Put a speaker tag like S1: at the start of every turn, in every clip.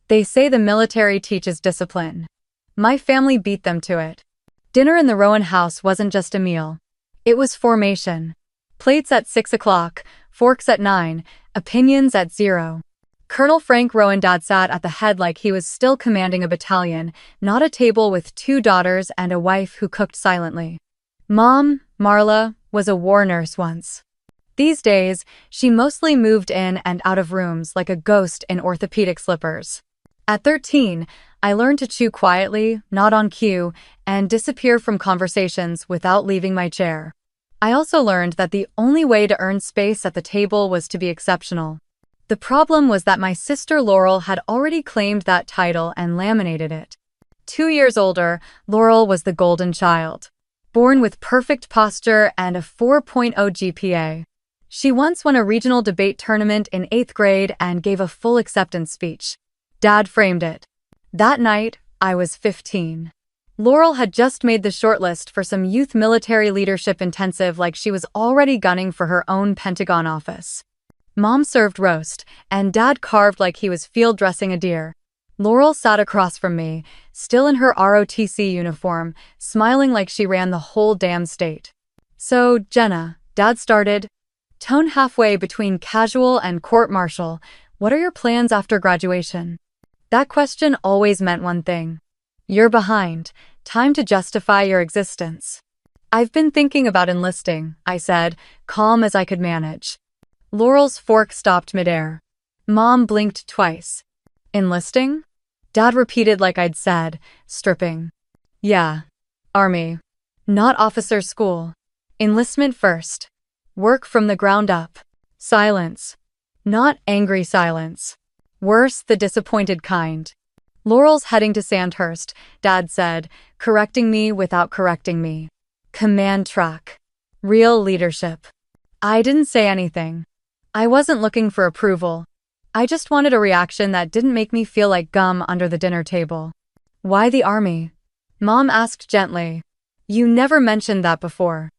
S1: They say the military teaches discipline. My family beat them to it. Dinner in the Rowan house wasn't just a meal. It was formation. Plates at 6 o'clock, forks at 9, opinions at 0. Colonel Frank Rowan Dad sat at the head like he was still commanding a battalion, not a table with 2 daughters and a wife who cooked silently. Mom, Marla, was a war nurse once. These days, she mostly moved in and out of rooms like a ghost in orthopedic slippers. At 13, I learned to chew quietly, not on cue, and disappear from conversations without leaving my chair. I also learned that the only way to earn space at the table was to be exceptional. The problem was that my sister Laurel had already claimed that title and laminated it. 2 years older, Laurel was the golden child. Born with perfect posture and a 4.0 GPA. She once won a regional debate tournament in 8th grade and gave a full acceptance speech. Dad framed it. That night, I was 15. Laurel had just made the shortlist for some youth military leadership intensive like she was already gunning for her own Pentagon office. Mom served roast, and Dad carved like he was field dressing a deer. Laurel sat across from me, still in her ROTC uniform, smiling like she ran the whole damn state. So, Jenna, Dad started. Tone halfway between casual and court-martial, what are your plans after graduation? That question always meant one thing. You're behind. Time to justify your existence. I've been thinking about enlisting, I said, calm as I could manage. Laurel's fork stopped midair. Mom blinked twice. Enlisting? Dad repeated like I'd said, stripping. Yeah. Army. Not officer school. Enlistment first. Work from the ground up. Silence. Not angry silence. Worse, the disappointed kind. Laurel's heading to Sandhurst, Dad said, correcting me without correcting me. Command track. Real leadership. I didn't say anything. I wasn't looking for approval. I just wanted a reaction that didn't make me feel like gum under the dinner table. Why the Army? Mom asked gently. You never mentioned that before.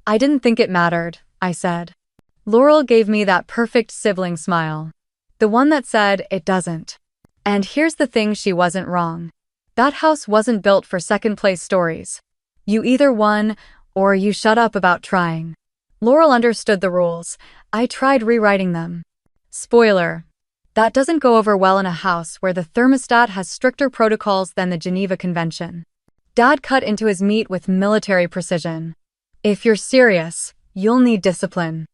S1: I didn't think it mattered, I said. Laurel gave me that perfect sibling smile. The one that said, it doesn't. And here's the thing, she wasn't wrong. That house wasn't built for second-place stories. You either won, or you shut up about trying. Laurel understood the rules. I tried rewriting them. Spoiler. That doesn't go over well in a house where the thermostat has stricter protocols than the Geneva Convention. Dad cut into his meat with military precision. If you're serious, you'll need discipline.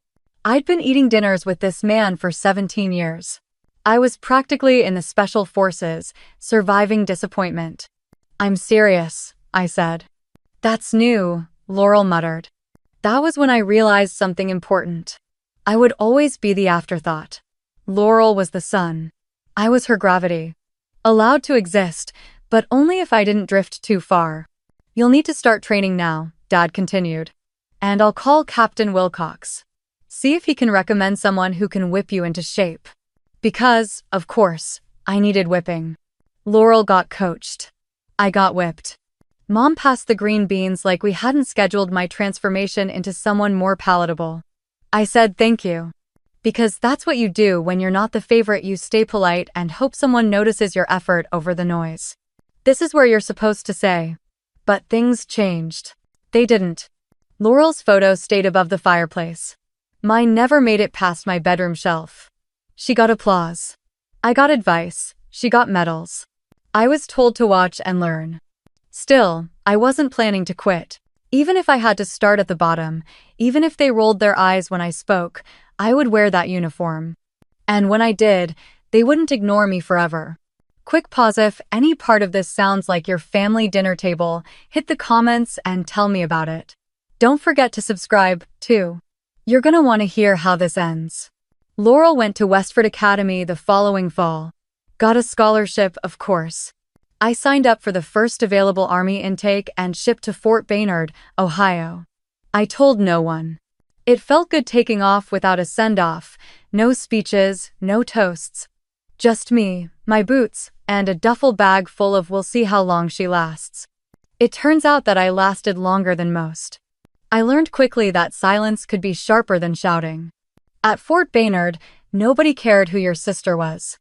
S1: I'd been eating dinners with this man for 17 years. I was practically in the Special Forces, surviving disappointment. I'm serious, I said. That's new, Laurel muttered. That was when I realized something important. I would always be the afterthought. Laurel was the sun. I was her gravity. Allowed to exist, but only if I didn't drift too far. You'll need to start training now, Dad continued. And I'll call Captain Wilcox. See if he can recommend someone who can whip you into shape. Because, of course, I needed whipping. Laurel got coached. I got whipped. Mom passed the green beans like we hadn't scheduled my transformation into someone more palatable. I said thank you. Because that's what you do when you're not the favorite. You stay polite and hope someone notices your effort over the noise. This is where you're supposed to say. But things changed. They didn't. Laurel's photo stayed above the fireplace. Mine never made it past my bedroom shelf. She got applause. I got advice. She got medals. I was told to watch and learn. Still, I wasn't planning to quit. Even if I had to start at the bottom, even if they rolled their eyes when I spoke, I would wear that uniform. And when I did, they wouldn't ignore me forever. Quick pause. If any part of this sounds like your family dinner table, hit the comments and tell me about it. Don't forget to subscribe, too. You're gonna want to hear how this ends. Laurel went to Westford Academy the following fall. Got a scholarship, of course. I signed up for the first available Army intake and shipped to Fort Baynard, Ohio. I told no one. It felt good taking off without a send-off, no speeches, no toasts. Just me, my boots, and a duffel bag full of we'll see how long she lasts. It turns out that I lasted longer than most. I learned quickly that silence could be sharper than shouting. At Fort Baynard, nobody cared who your sister was.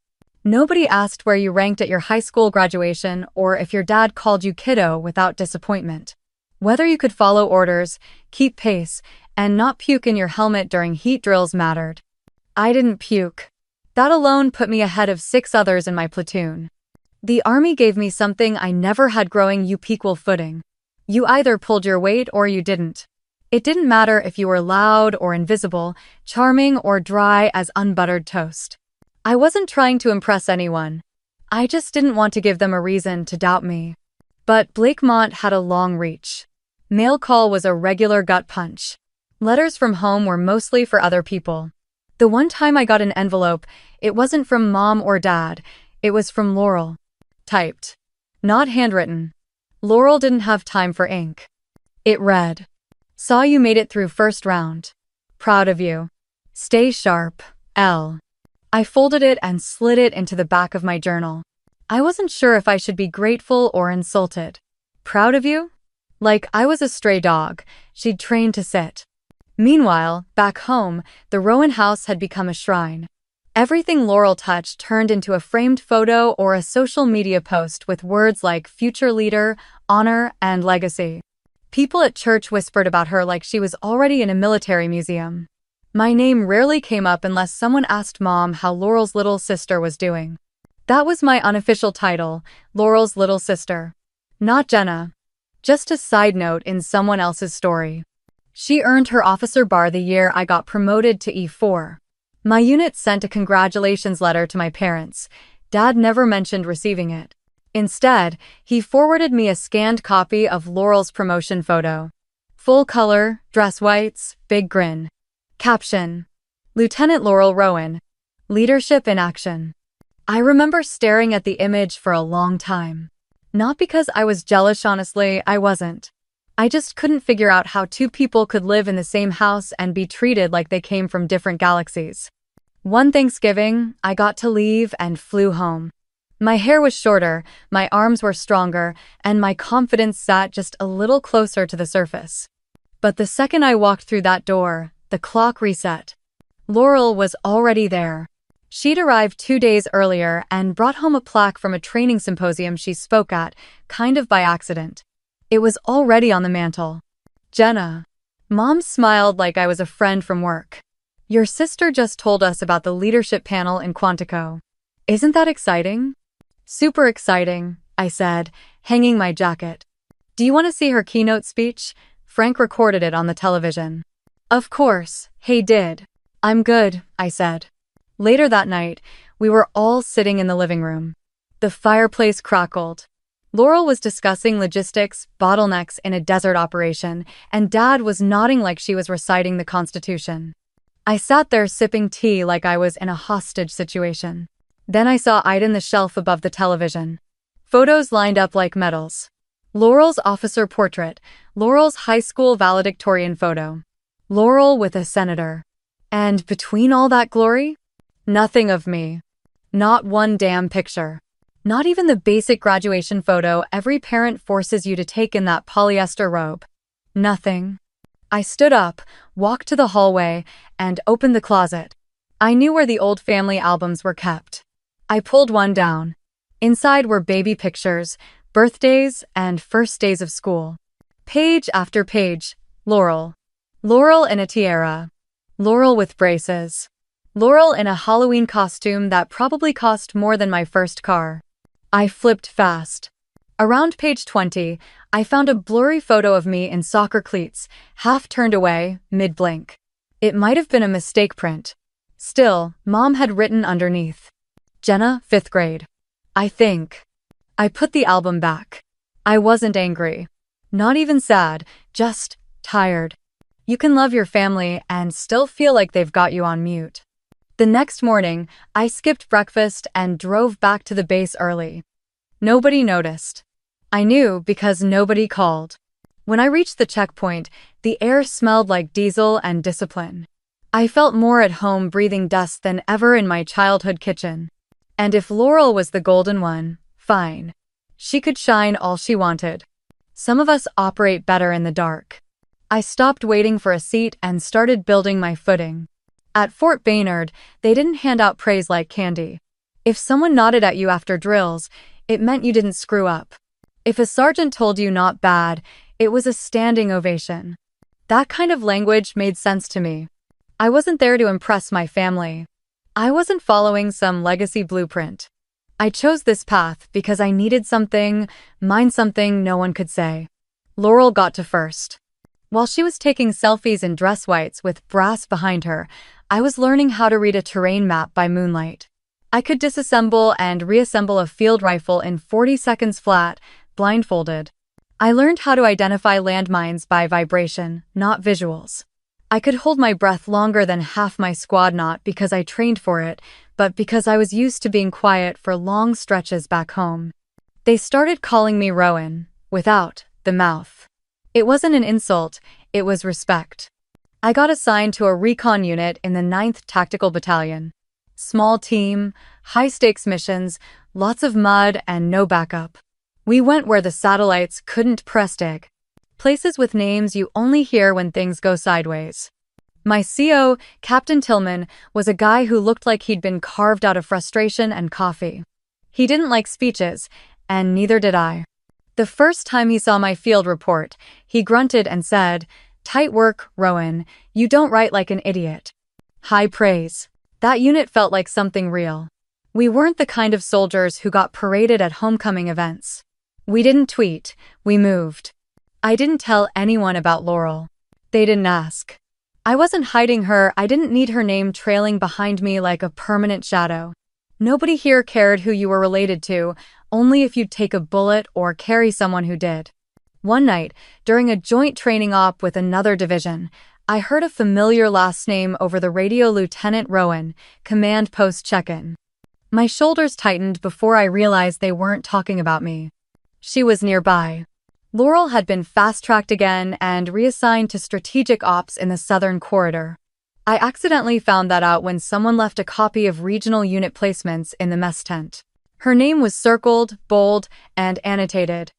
S1: Nobody asked where you ranked at your high school graduation or if your dad called you kiddo without disappointment. Whether you could follow orders, keep pace, and not puke in your helmet during heat drills mattered. I didn't puke. That alone put me ahead of 6 others in my platoon. The Army gave me something I never had growing up: equal footing. You either pulled your weight or you didn't. It didn't matter if you were loud or invisible, charming or dry as unbuttered toast. I wasn't trying to impress anyone. I just didn't want to give them a reason to doubt me. But Blakemont had a long reach. Mail call was a regular gut punch. Letters from home were mostly for other people. The one time I got an envelope, it wasn't from Mom or Dad, it was from Laurel. Typed. Not handwritten. Laurel didn't have time for ink. It read, "Saw you made it through first round. Proud of you. Stay sharp, L." I folded it and slid it into the back of my journal. I wasn't sure if I should be grateful or insulted. Proud of you? Like I was a stray dog she'd trained to sit. Meanwhile, back home, the Rowan house had become a shrine. Everything Laurel touched turned into a framed photo or a social media post with words like future leader, honor, and legacy. People at church whispered about her like she was already in a military museum. My name rarely came up unless someone asked Mom how Laurel's little sister was doing. That was my unofficial title, Laurel's little sister. Not Jenna. Just a side note in someone else's story. She earned her officer bar the year I got promoted to E4. My unit sent a congratulations letter to my parents. Dad never mentioned receiving it. Instead, he forwarded me a scanned copy of Laurel's promotion photo. Full color, dress whites, big grin. Caption: Lieutenant Laurel Rowan. Leadership in action. I remember staring at the image for a long time. Not because I was jealous, honestly, I wasn't. I just couldn't figure out how 2 people could live in the same house and be treated like they came from different galaxies. One Thanksgiving, I got to leave and flew home. My hair was shorter, my arms were stronger, and my confidence sat just a little closer to the surface. But the second I walked through that door, the clock reset. Laurel was already there. She'd arrived 2 days earlier and brought home a plaque from a training symposium she spoke at, kind of by accident. It was already on the mantel. Jenna. Mom smiled like I was a friend from work. Your sister just told us about the leadership panel in Quantico. Isn't that exciting? Super exciting, I said, hanging my jacket. Do you want to see her keynote speech? Frank recorded it on the television. Of course, he did. I'm good, I said. Later that night, we were all sitting in the living room. The fireplace crackled. Laurel was discussing logistics, bottlenecks in a desert operation, and Dad was nodding like she was reciting the Constitution. I sat there sipping tea like I was in a hostage situation. Then I saw eyed in the shelf above the television. Photos lined up like medals. Laurel's officer portrait, Laurel's high school valedictorian photo. Laurel with a senator. And between all that glory, nothing of me. Not one damn picture. Not even the basic graduation photo every parent forces you to take in that polyester robe. Nothing. I stood up, walked to the hallway, and opened the closet. I knew where the old family albums were kept. I pulled one down. Inside were baby pictures, birthdays, and first days of school. Page after page, Laurel. Laurel in a tiara. Laurel with braces. Laurel in a Halloween costume that probably cost more than my first car. I flipped fast. Around page 20, I found a blurry photo of me in soccer cleats, half turned away, mid-blink. It might have been a mistake print. Still, Mom had written underneath. Jenna, 5th grade. I think. I put the album back. I wasn't angry. Not even sad, just tired. You can love your family and still feel like they've got you on mute. The next morning, I skipped breakfast and drove back to the base early. Nobody noticed. I knew because nobody called. When I reached the checkpoint, the air smelled like diesel and discipline. I felt more at home breathing dust than ever in my childhood kitchen. And if Laurel was the golden one, fine. She could shine all she wanted. Some of us operate better in the dark. I stopped waiting for a seat and started building my footing. At Fort Baynard, they didn't hand out praise like candy. If someone nodded at you after drills, it meant you didn't screw up. If a sergeant told you not bad, it was a standing ovation. That kind of language made sense to me. I wasn't there to impress my family. I wasn't following some legacy blueprint. I chose this path because I needed something no one could say. Laurel got to first. While she was taking selfies in dress whites with brass behind her, I was learning how to read a terrain map by moonlight. I could disassemble and reassemble a field rifle in 40 seconds flat, blindfolded. I learned how to identify landmines by vibration, not visuals. I could hold my breath longer than half my squad, not because I trained for it, but because I was used to being quiet for long stretches back home. They started calling me Rowan, without the mouth. It wasn't an insult, it was respect. I got assigned to a recon unit in the 9th Tactical Battalion. Small team, high-stakes missions, lots of mud and no backup. We went where the satellites couldn't press dig. Places with names you only hear when things go sideways. My CO, Captain Tillman, was a guy who looked like he'd been carved out of frustration and coffee. He didn't like speeches, and neither did I. The first time he saw my field report, he grunted and said, "Tight work, Rowan. You don't write like an idiot." High praise. That unit felt like something real. We weren't the kind of soldiers who got paraded at homecoming events. We didn't tweet, we moved. I didn't tell anyone about Laurel. They didn't ask. I wasn't hiding her, I didn't need her name trailing behind me like a permanent shadow. Nobody here cared who you were related to, only if you'd take a bullet or carry someone who did. One night, during a joint training op with another division, I heard a familiar last name over the radio: Lieutenant Rowan, command post check-in. My shoulders tightened before I realized they weren't talking about me. She was nearby. Laurel had been fast-tracked again and reassigned to strategic ops in the Southern Corridor. I accidentally found that out when someone left a copy of regional unit placements in the mess tent. Her name was circled, bold, and annotated.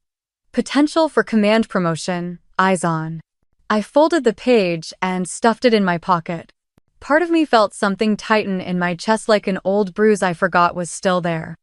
S1: Potential for command promotion, eyes on. I folded the page and stuffed it in my pocket. Part of me felt something tighten in my chest, like an old bruise I forgot was still there.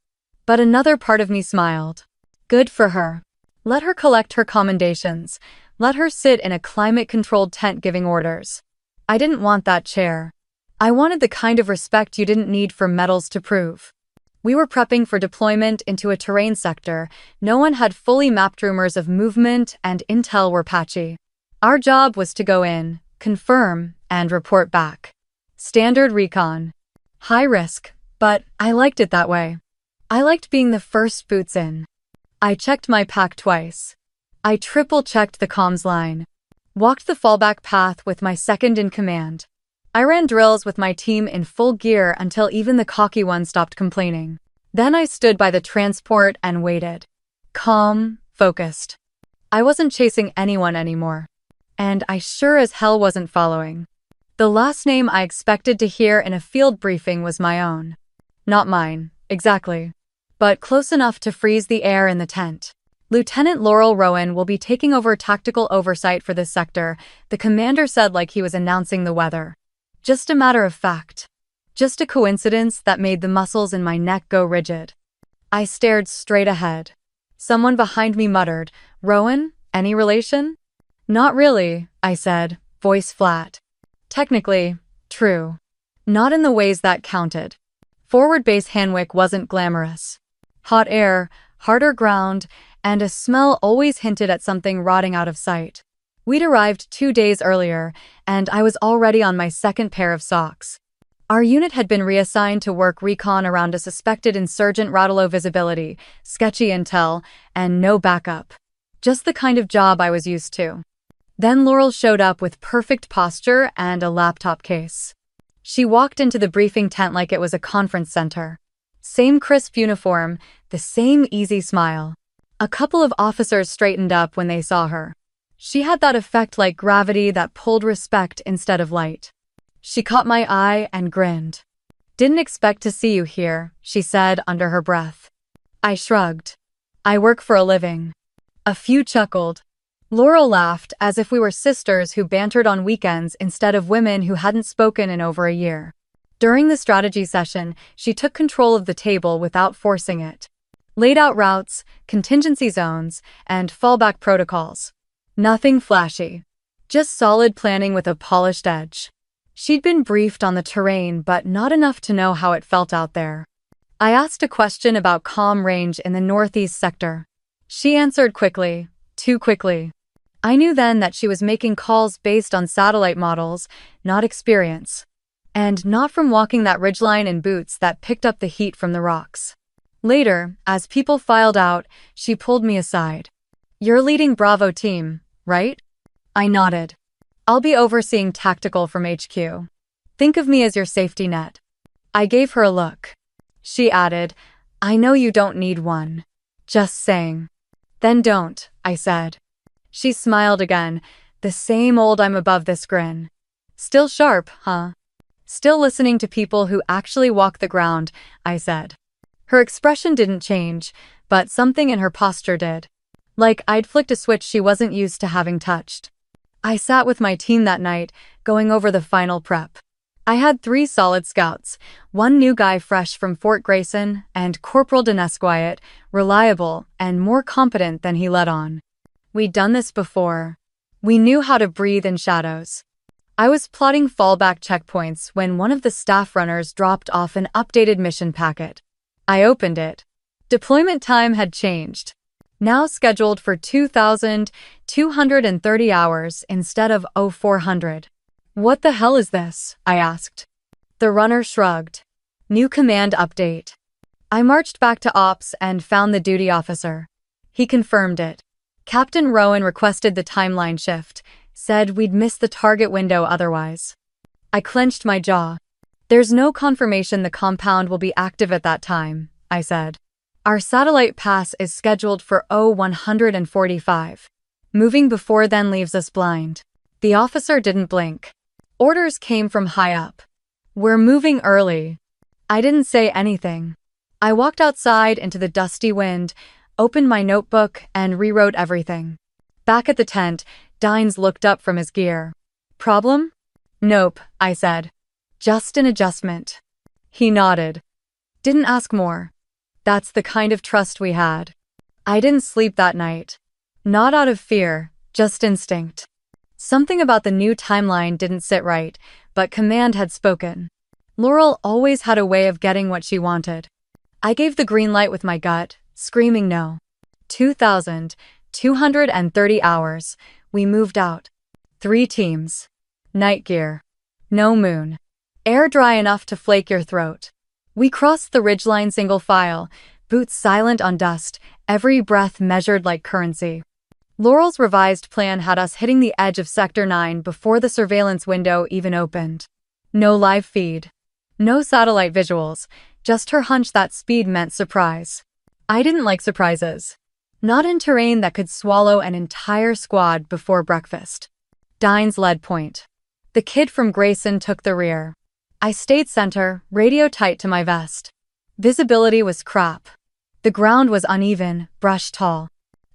S1: But another part of me smiled. Good for her. Let her collect her commendations. Let her sit in a climate-controlled tent giving orders. I didn't want that chair. I wanted the kind of respect you didn't need for medals to prove. We were prepping for deployment into a terrain sector. No one had fully mapped. Rumors of movement and intel were patchy. Our job was to go in, confirm, and report back. Standard recon. High risk, but I liked it that way. I liked being the first boots in. I checked my pack twice. I triple-checked the comms line. Walked the fallback path with my second in command. I ran drills with my team in full gear until even the cocky one stopped complaining. Then I stood by the transport and waited. Calm, focused. I wasn't chasing anyone anymore. And I sure as hell wasn't following. The last name I expected to hear in a field briefing was my own. Not mine, exactly. But close enough to freeze the air in the tent. Lieutenant Laurel Rowan will be taking over tactical oversight for this sector, the commander said, like he was announcing the weather. Just a matter of fact. Just a coincidence that made the muscles in my neck go rigid. I stared straight ahead. Someone behind me muttered, "Rowan, any relation?" "Not really," I said, voice flat. Technically, true. Not in the ways that counted. Forward base Hanwick wasn't glamorous. Hot air, harder ground, and a smell always hinted at something rotting out of sight. We'd arrived 2 days earlier, and I was already on my second pair of socks. Our unit had been reassigned to work recon around a suspected insurgent route. Low visibility, sketchy intel, and no backup. Just the kind of job I was used to. Then Laurel showed up with perfect posture and a laptop case. She walked into the briefing tent like it was a conference center. Same crisp uniform, the same easy smile. A couple of officers straightened up when they saw her. She had that effect like gravity that pulled respect instead of light. She caught my eye and grinned. "Didn't expect to see you here," she said under her breath. I shrugged. "I work for a living." A few chuckled. Laurel laughed as if we were sisters who bantered on weekends instead of women who hadn't spoken in over a year. During the strategy session, she took control of the table without forcing it. Laid out routes, contingency zones, and fallback protocols. Nothing flashy. Just solid planning with a polished edge. She'd been briefed on the terrain, but not enough to know how it felt out there. I asked a question about comm range in the northeast sector. She answered quickly, too quickly. I knew then that she was making calls based on satellite models, not experience. And not from walking that ridgeline in boots that picked up the heat from the rocks. Later, as people filed out, she pulled me aside. "You're leading Bravo team, right?" I nodded. "I'll be overseeing tactical from HQ. Think of me as your safety net." I gave her a look. She added, "I know you don't need one. Just saying." "Then don't," I said. She smiled again, the same old I'm above this grin. "Still sharp, huh?" "Still listening to people who actually walk the ground," I said. Her expression didn't change, but something in her posture did. Like I'd flicked a switch she wasn't used to having touched. I sat with my team that night, going over the final prep. I had 3 solid scouts, 1 new guy fresh from Fort Grayson, and Corporal Denesquiet, reliable and more competent than he let on. We'd done this before. We knew how to breathe in shadows. I was plotting fallback checkpoints when one of the staff runners dropped off an updated mission packet. I opened it. Deployment time had changed. Now scheduled for 2,230 hours instead of 0400. "What the hell is this?" I asked. The runner shrugged. "New command update." I marched back to ops and found the duty officer. He confirmed it. Captain Rowan requested the timeline shift, said we'd miss the target window otherwise. I clenched my jaw. "There's no confirmation the compound will be active at that time," I said. "Our satellite pass is scheduled for 0145. Moving before then leaves us blind." The officer didn't blink. Orders came from high up. "We're moving early." I didn't say anything. I walked outside into the dusty wind, opened my notebook, and rewrote everything. Back at the tent, Dines looked up from his gear. "Problem?" "Nope," I said. "Just an adjustment." He nodded. Didn't ask more. That's the kind of trust we had. I didn't sleep that night. Not out of fear, just instinct. Something about the new timeline didn't sit right, but command had spoken. Laurel always had a way of getting what she wanted. I gave the green light with my gut, screaming no. 2,230 hours, we moved out. 3 teams. Night gear. No moon. Air dry enough to flake your throat. We crossed the ridgeline single file, boots silent on dust, every breath measured like currency. Laurel's revised plan had us hitting the edge of Sector 9 before the surveillance window even opened. No live feed. No satellite visuals, just her hunch that speed meant surprise. I didn't like surprises. Not in terrain that could swallow an entire squad before breakfast. Dines led point. The kid from Grayson took the rear. I stayed center, radio tight to my vest. Visibility was crap. The ground was uneven, brush tall.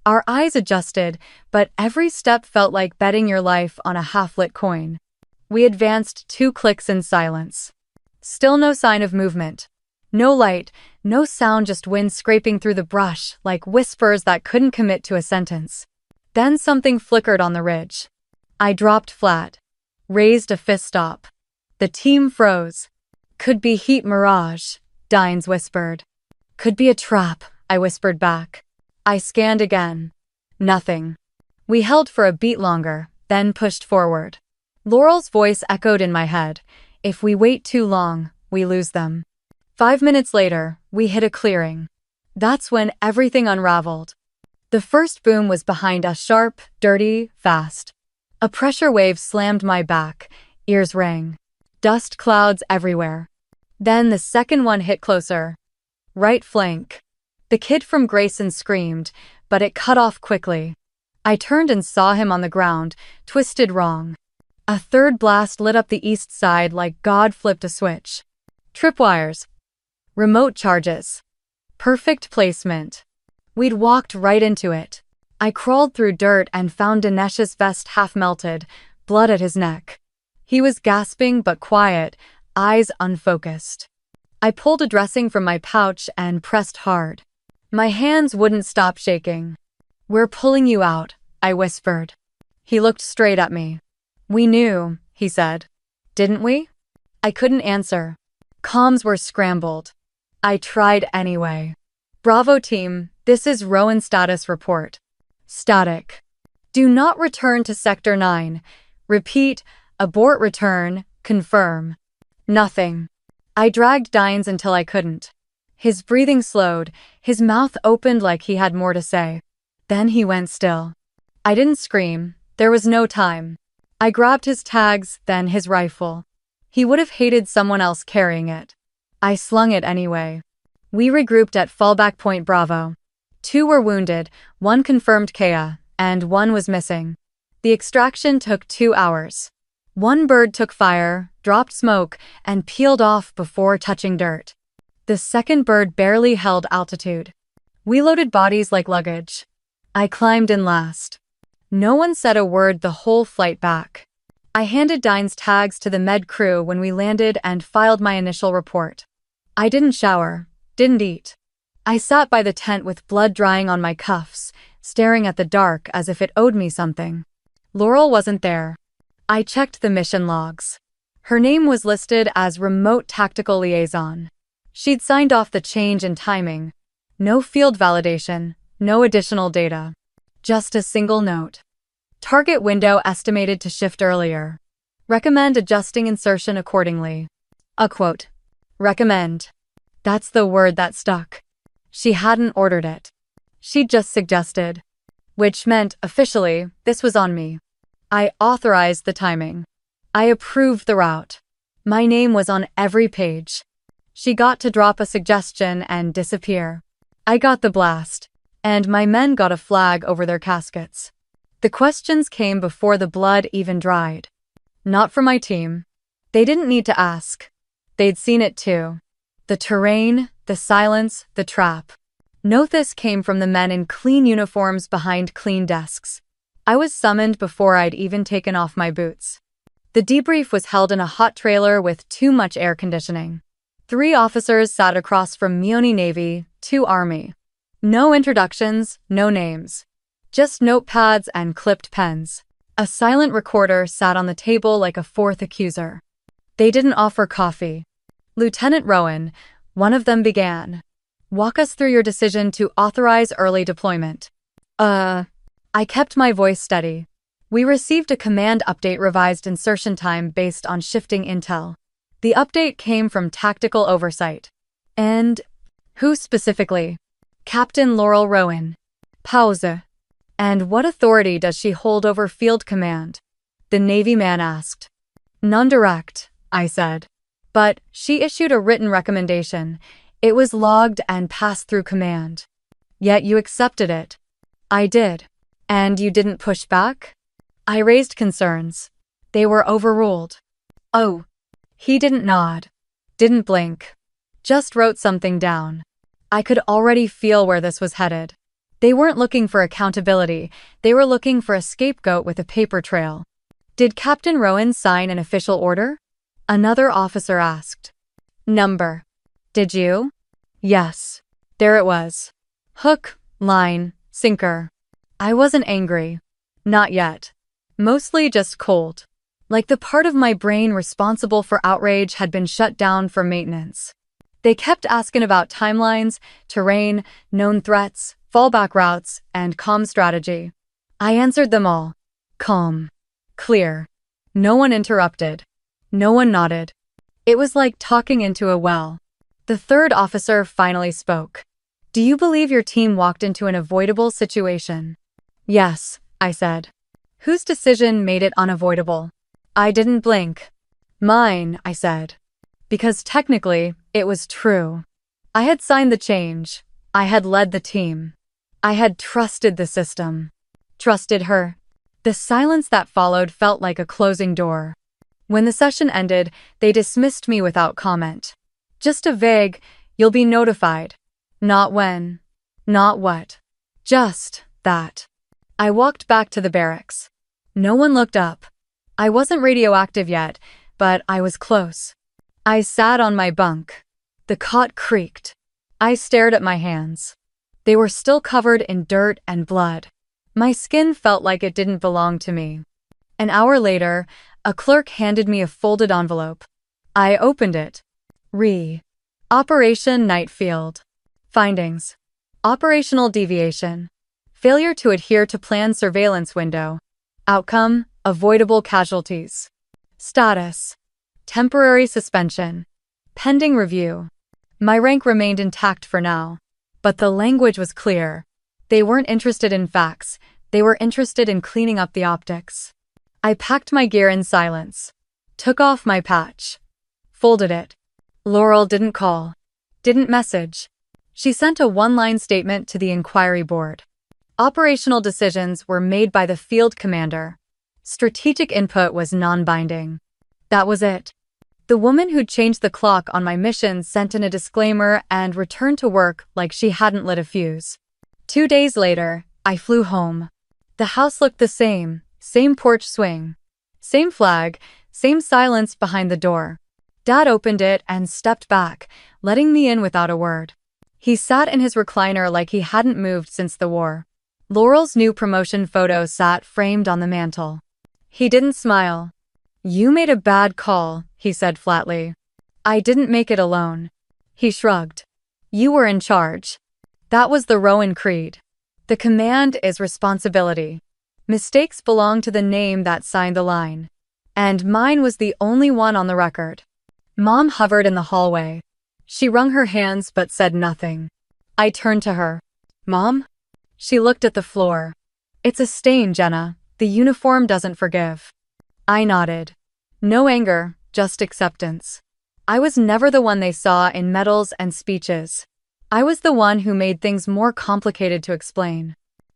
S1: Our eyes adjusted, but every step felt like betting your life on a half-lit coin. We advanced 2 clicks in silence. Still no sign of movement. No light, no sound, just wind scraping through the brush like whispers that couldn't commit to a sentence. Then something flickered on the ridge. I dropped flat. Raised a fist stop. The team froze. "Could be heat mirage," Dines whispered. "Could be a trap," I whispered back. I scanned again. Nothing. We held for a beat longer, then pushed forward. Laurel's voice echoed in my head. "If we wait too long, we lose them." 5 minutes later, we hit a clearing. That's when everything unraveled. The first boom was behind us, sharp, dirty, fast. A pressure wave slammed my back, ears rang. Dust clouds everywhere. Then the second one hit closer. Right flank. The kid from Grayson screamed, but it cut off quickly. I turned and saw him on the ground, twisted wrong. A third blast lit up the east side like God flipped a switch. Tripwires. Remote charges. Perfect placement. We'd walked right into it. I crawled through dirt and found Dinesh's vest half melted, blood at his neck. He was gasping but quiet, eyes unfocused. I pulled a dressing from my pouch and pressed hard. My hands wouldn't stop shaking. "We're pulling you out," I whispered. He looked straight at me. "We knew," he said. "Didn't we?" I couldn't answer. Comms were scrambled. I tried anyway. "Bravo team, this is Rowan status report. Static. Do not return to Sector 9. Repeat, abort return, confirm." Nothing. I dragged Dines until I couldn't. His breathing slowed, his mouth opened like he had more to say. Then he went still. I didn't scream. There was no time. I grabbed his tags, then his rifle. He would have hated someone else carrying it. I slung it anyway. We regrouped at fallback point Bravo. 2 were wounded, 1 confirmed KA, and 1 was missing. The extraction took 2 hours. 1 bird took fire, dropped smoke, and peeled off before touching dirt. The second bird barely held altitude. We loaded bodies like luggage. I climbed in last. No one said a word the whole flight back. I handed Dines tags to the med crew when we landed and filed my initial report. I didn't shower, didn't eat. I sat by the tent with blood drying on my cuffs, staring at the dark as if it owed me something. Laurel wasn't there. I checked the mission logs. Her name was listed as Remote Tactical Liaison. She'd signed off the change in timing. No field validation, no additional data. Just a single note. Target window estimated to shift earlier. Recommend adjusting insertion accordingly. A quote. Recommend. That's the word that stuck. She hadn't ordered it. She'd just suggested. Which meant, officially, this was on me. I authorized the timing. I approved the route. My name was on every page. She got to drop a suggestion and disappear. I got the blast, and my men got a flag over their caskets. The questions came before the blood even dried. Not for my team. They didn't need to ask. They'd seen it too. The terrain, the silence, the trap. Nothis came from the men in clean uniforms behind clean desks. I was summoned before I'd even taken off my boots. The debrief was held in a hot trailer with too much air conditioning. 3 officers sat across from me, Navy, 2 Army. No introductions, no names. Just notepads and clipped pens. A silent recorder sat on the table like a 4th accuser. They didn't offer coffee. Lieutenant Rowan, one of them began. "Walk us through your decision to authorize early deployment." I kept my voice steady. "We received a command update revised insertion time based on shifting intel. The update came from tactical oversight." "And who specifically?" "Captain Laurel Rowan." Pause. "And what authority does she hold over field command?" the Navy man asked. "None direct," I said. "But she issued a written recommendation. It was logged and passed through command." "Yet you accepted it." "I did." "And you didn't push back?" I raised concerns. "They were overruled." "Oh." He didn't nod. Didn't blink. Just wrote something down. I could already feel where this was headed. They weren't looking for accountability. They were looking for a scapegoat with a paper trail. "Did Captain Rowan sign an official order?" another officer asked. "Number." "Did you?" "Yes." There it was. Hook, line, sinker. I wasn't angry. Not yet. Mostly just cold. Like the part of my brain responsible for outrage had been shut down for maintenance. They kept asking about timelines, terrain, known threats, fallback routes, and comm strategy. I answered them all. Calm. Clear. No one interrupted. No one nodded. It was like talking into a well. The 3rd officer finally spoke. "Do you believe your team walked into an avoidable situation?" "Yes," I said. "Whose decision made it unavoidable?" I didn't blink. "Mine," I said. Because technically, it was true. I had signed the change. I had led the team. I had trusted the system. Trusted her. The silence that followed felt like a closing door. When the session ended, they dismissed me without comment. Just a vague, "You'll be notified." Not when. Not what. Just that. I walked back to the barracks. No one looked up. I wasn't radioactive yet, but I was close. I sat on my bunk. The cot creaked. I stared at my hands. They were still covered in dirt and blood. My skin felt like it didn't belong to me. An hour later, a clerk handed me a folded envelope. I opened it. Operation Nightfield. Findings. Operational deviation. Failure to adhere to planned surveillance window. Outcome, avoidable casualties. Status. Temporary suspension. Pending review. My rank remained intact for now. But the language was clear. They weren't interested in facts, they were interested in cleaning up the optics. I packed my gear in silence. Took off my patch. Folded it. Laurel didn't call. Didn't message. She sent a one-line statement to the inquiry board. Operational decisions were made by the field commander. Strategic input was non-binding. That was it. The woman who'd changed the clock on my mission sent in a disclaimer and returned to work like she hadn't lit a fuse. 2 days later, I flew home. The house looked the same porch swing. Same flag, same silence behind the door. Dad opened it and stepped back, letting me in without a word. He sat in his recliner like he hadn't moved since the war. Laurel's new promotion photo sat framed on the mantel. He didn't smile. "You made a bad call," he said flatly. "I didn't make it alone." He shrugged. "You were in charge." That was the Rowan creed. The command is responsibility. Mistakes belong to the name that signed the line. And mine was the only one on the record. Mom hovered in the hallway. She wrung her hands but said nothing. I turned to her. "Mom?" She looked at the floor. "It's a stain, Jenna. The uniform doesn't forgive." I nodded. No anger, just acceptance. I was never the one they saw in medals and speeches. I was the one who made things more complicated to explain.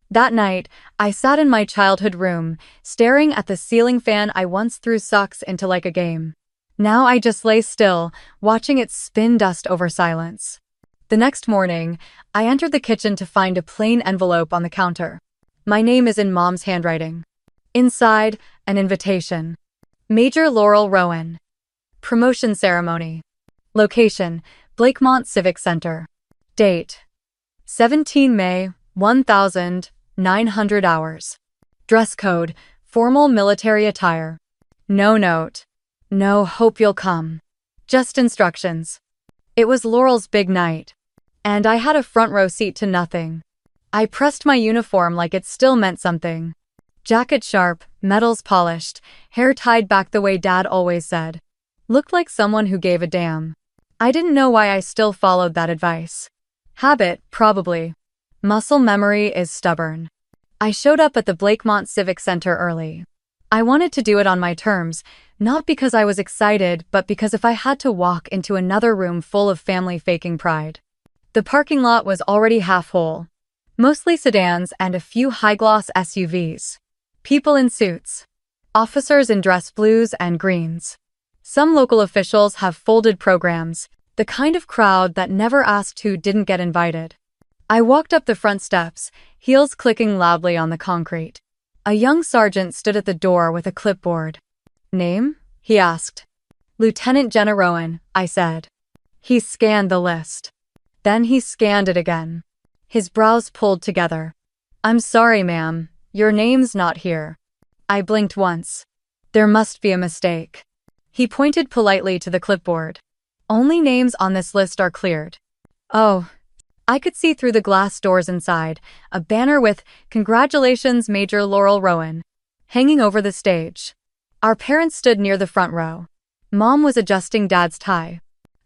S1: That night, I sat in my childhood room, staring at the ceiling fan I once threw socks into like a game. Now I just lay still, watching it spin dust over silence. The next morning, I entered the kitchen to find a plain envelope on the counter. My name is in Mom's handwriting. Inside, an invitation. Major Laurel Rowan. Promotion ceremony. Location, Blakemont Civic Center. Date, 17 May, 1900 hours. Dress code, formal military attire. No note. No hope you'll come. Just instructions. It was Laurel's big night. And I had a front row seat to nothing. I pressed my uniform like it still meant something. Jacket sharp, medals polished, hair tied back the way Dad always said. Looked like someone who gave a damn. I didn't know why I still followed that advice. Habit, probably. Muscle memory is stubborn. I showed up at the Blakemont Civic Center early. I wanted to do it on my terms, not because I was excited, but because if I had to walk into another room full of family faking pride. The parking lot was already half full. Mostly sedans and a few high-gloss SUVs. People in suits. Officers in dress blues and greens. Some local officials have folded programs, the kind of crowd that never asked who didn't get invited. I walked up the front steps, heels clicking loudly on the concrete. A young sergeant stood at the door with a clipboard. "Name?" he asked. "Lieutenant Jenna Rowan," I said. He scanned the list. Then he scanned it again. His brows pulled together. "I'm sorry, ma'am. Your name's not here." I blinked once. There must be a mistake. He pointed politely to the clipboard. "Only names on this list are cleared." Oh. I could see through the glass doors inside, a banner with "Congratulations, Major Laurel Rowan," hanging over the stage. Our parents stood near the front row. Mom was adjusting Dad's tie.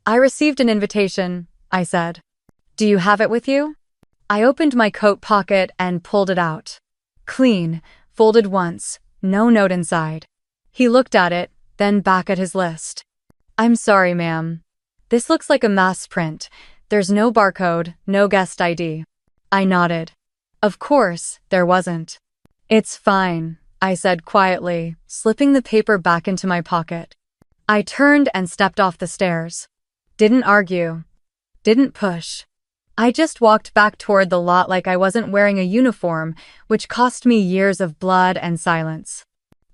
S1: "I received an invitation," I said. "Do you have it with you?" I opened my coat pocket and pulled it out. Clean, folded once, no note inside. He looked at it, then back at his list. "I'm sorry, ma'am. This looks like a mass print. There's no barcode, no guest ID." I nodded. Of course, there wasn't. "It's fine," I said quietly, slipping the paper back into my pocket. I turned and stepped off the stairs. Didn't argue. Didn't push. I just walked back toward the lot like I wasn't wearing a uniform, which cost me years of blood and silence.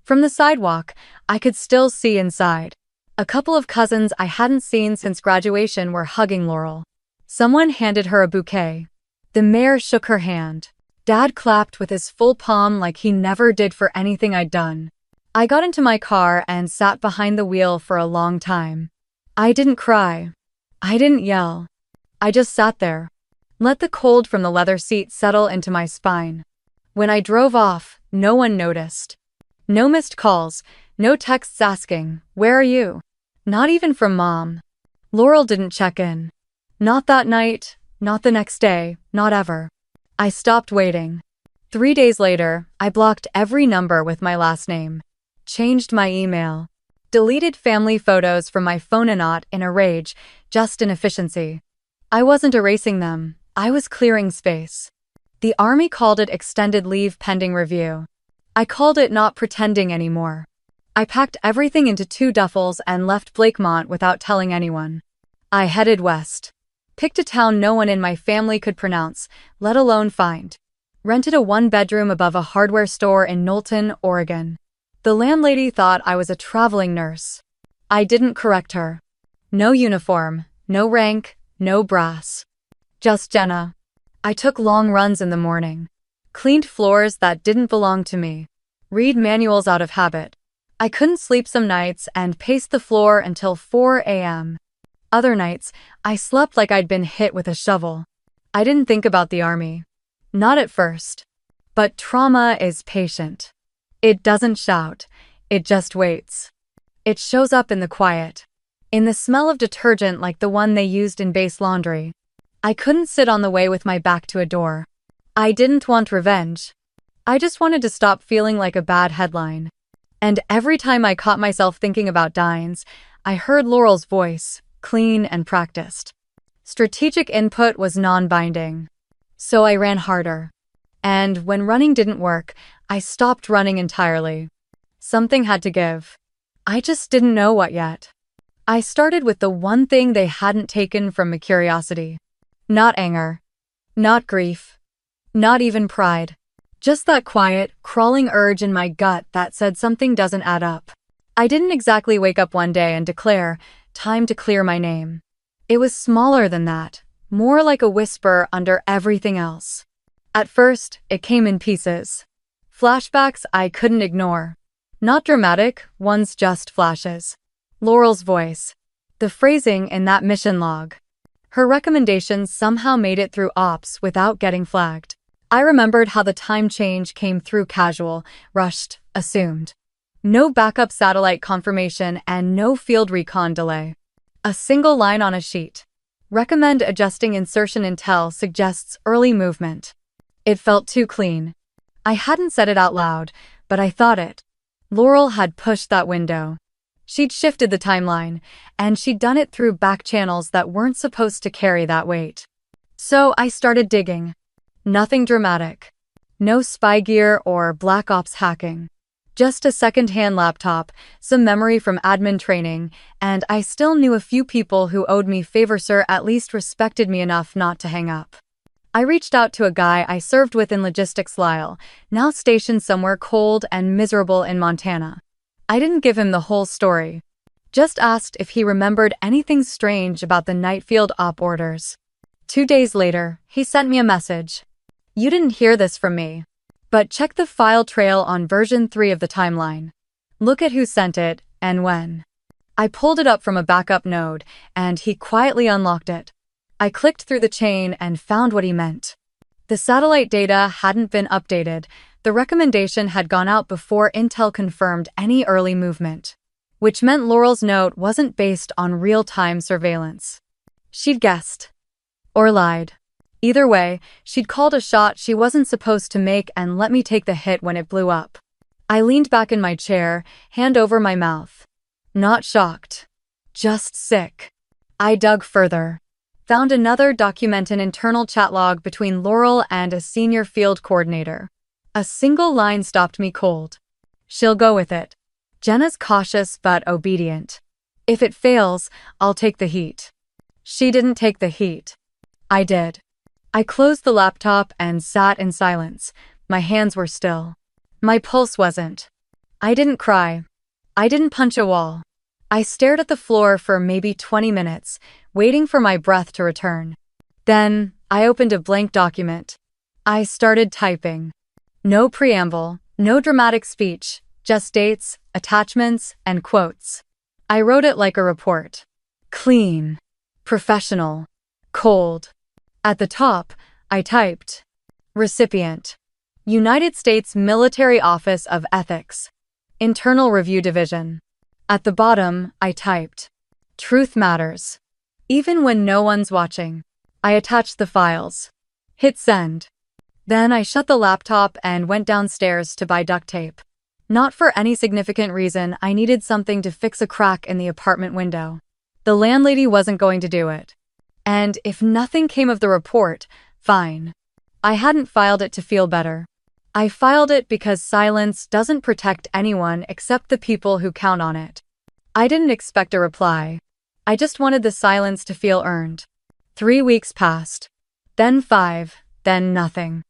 S1: From the sidewalk, I could still see inside. A couple of cousins I hadn't seen since graduation were hugging Laurel. Someone handed her a bouquet. The mayor shook her hand. Dad clapped with his full palm like he never did for anything I'd done. I got into my car and sat behind the wheel for a long time. I didn't cry. I didn't yell. I just sat there. Let the cold from the leather seat settle into my spine. When I drove off, no one noticed. No missed calls, no texts asking, "Where are you?" Not even from Mom. Laurel didn't check in. Not that night, not the next day, not ever. I stopped waiting. 3 days later, I blocked every number with my last name. Changed my email. Deleted family photos from my phone, and not in a rage, just in efficiency. I wasn't erasing them, I was clearing space. The Army called it extended leave pending review. I called it not pretending anymore. I packed everything into 2 duffels and left Blakemont without telling anyone. I headed west. Picked a town no one in my family could pronounce, let alone find. Rented a 1-bedroom above a hardware store in Knowlton, Oregon. The landlady thought I was a traveling nurse. I didn't correct her. No uniform, no rank, no brass. Just Jenna. I took long runs in the morning. Cleaned floors that didn't belong to me. Read manuals out of habit. I couldn't sleep some nights and paced the floor until 4 a.m. Other nights, I slept like I'd been hit with a shovel. I didn't think about the Army. Not at first. But trauma is patient. It doesn't shout. It just waits. It shows up in the quiet. In the smell of detergent like the one they used in base laundry. I couldn't sit on the way with my back to a door. I didn't want revenge. I just wanted to stop feeling like a bad headline. And every time I caught myself thinking about Dines, I heard Laurel's voice, clean and practiced. Strategic input was non-binding. So I ran harder. And when running didn't work, I stopped running entirely. Something had to give. I just didn't know what yet. I started with the one thing they hadn't taken from my curiosity. Not anger. Not grief. Not even pride. Just that quiet, crawling urge in my gut that said something doesn't add up. I didn't exactly wake up one day and declare, "Time to clear my name." It was smaller than that, more like a whisper under everything else. At first, it came in pieces. Flashbacks I couldn't ignore. Not dramatic, ones, just flashes. Laurel's voice. The phrasing in that mission log. Her recommendations somehow made it through ops without getting flagged. I remembered how the time change came through casual, rushed, assumed. No backup satellite confirmation and no field recon delay. A single line on a sheet. Recommend adjusting insertion intel suggests early movement. It felt too clean. I hadn't said it out loud, but I thought it. Laurel had pushed that window. She'd shifted the timeline, and she'd done it through back channels that weren't supposed to carry that weight. So I started digging. Nothing dramatic. No spy gear or black ops hacking. Just a second-hand laptop, some memory from admin training, and I still knew a few people who owed me favors or at least respected me enough not to hang up. I reached out to a guy I served with in logistics, Lyle, now stationed somewhere cold and miserable in Montana. I didn't give him the whole story. Just asked if he remembered anything strange about the Nightfield op orders. 2 days later, he sent me a message. "You didn't hear this from me. But check the file trail on version 3 of the timeline. Look at who sent it and when." I pulled it up from a backup node, and he quietly unlocked it. I clicked through the chain and found what he meant. The satellite data hadn't been updated. The recommendation had gone out before Intel confirmed any early movement. Which meant Laurel's note wasn't based on real-time surveillance. She'd guessed. Or lied. Either way, she'd called a shot she wasn't supposed to make and let me take the hit when it blew up. I leaned back in my chair, hand over my mouth. Not shocked. Just sick. I dug further. Found another documented internal chat log between Laurel and a senior field coordinator. A single line stopped me cold. "She'll go with it. Jenna's cautious but obedient. If it fails, I'll take the heat." She didn't take the heat. I did. I closed the laptop and sat in silence. My hands were still. My pulse wasn't. I didn't cry. I didn't punch a wall. I stared at the floor for maybe 20 minutes, waiting for my breath to return. Then, I opened a blank document. I started typing. No preamble, no dramatic speech, just dates, attachments, and quotes. I wrote it like a report. Clean. Professional. Cold. At the top, I typed, Recipient, United States Military Office of Ethics, Internal Review Division. At the bottom, I typed, Truth matters. Even when no one's watching. I attached the files. Hit send. Then I shut the laptop and went downstairs to buy duct tape. Not for any significant reason, I needed something to fix a crack in the apartment window. The landlady wasn't going to do it. And if nothing came of the report, fine. I hadn't filed it to feel better. I filed it because silence doesn't protect anyone except the people who count on it. I didn't expect a reply. I just wanted the silence to feel earned. 3 weeks passed. Then 5, then nothing.